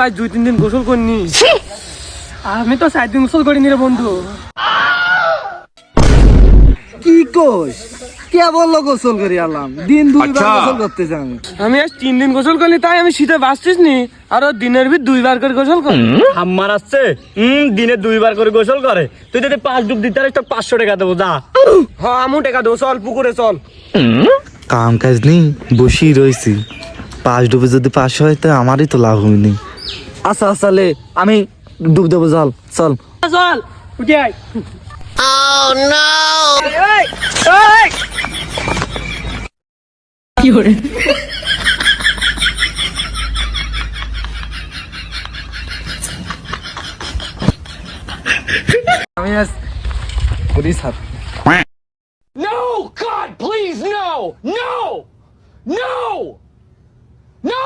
আজ 2-3 দিন গোসল করিনি। আমি তো 4 দিন গোসল করিনি রে বন্ধু। কি কোস কে বললো গোসল করি আলাম? দিন 2 বার গোসল করতে যাই। আমি আজ 3 দিন গোসল করি, তাই আমি শীতে বাঁচছিস নি। আর দিনের ভিতর 2 বার করে গোসল করি। আমার আসছে দিনে 2 বার করে গোসল করে। তুই যদি 5 ডুব দিতে পারিস তো 500 টাকা দেবো, যা। হ্যাঁ আমু টাকা দেবো, চল পুকুরে চল। কাম কাজ নেই, বসেই রয়েছি। 5 ডুবে যদি 500 হয় তো আমারই তো লাভ হয়নি। আচ্ছা আচ্ছা লে, আমি ডুব দেবো, চল চল চল উঠে আয়। কি হরে আমি আজ করি sir. No! God, please, no! No! No! No!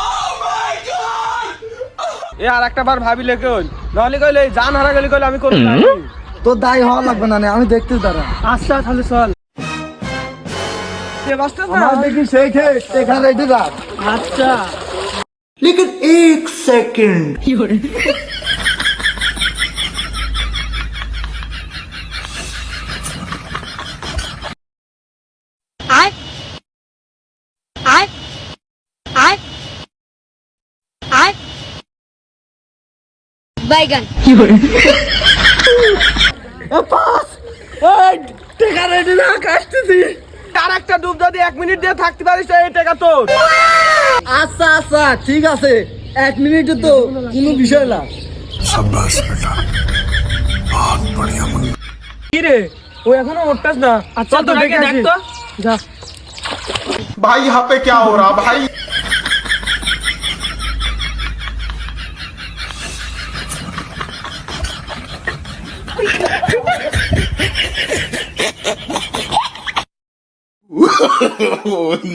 Oh my God! এ আর একটা বার ভাবিলে কই, নাহলে কইলে জান হারা গেলে কইলে আমি করব না। তোর দায় হওয়া লাগবে না, আমি দেখতে দাঁড়া। আচ্ছা তাহলে চল। এ বাসটা না আমার দেখি সেই খেয়ে এখানে রেডি রাখ। আচ্ছা लेकिन 1 सेकंड কি হরে बैगन কি হরে এ পাস এই টাকা রেডি না কাটতেছি। আর একটা ডুব যদি 1 মিনিট দিয়ে থাকতে পারিস এই টাকা তোর। আচ্ছা আচ্ছা ঠিক আছে, 1 মিনিট তো কোনো বিষয় না। কি রে ও এখনো উঠতাস না? আচ্ছা তো দেখে দেখ তো, যা। भाई यहाँ पे क्या हो रहा भाई?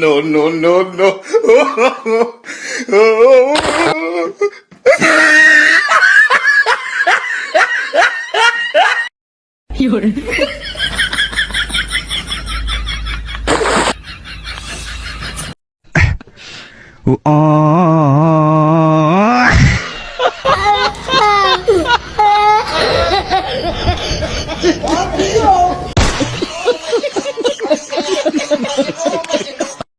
no no no no কি হরে ও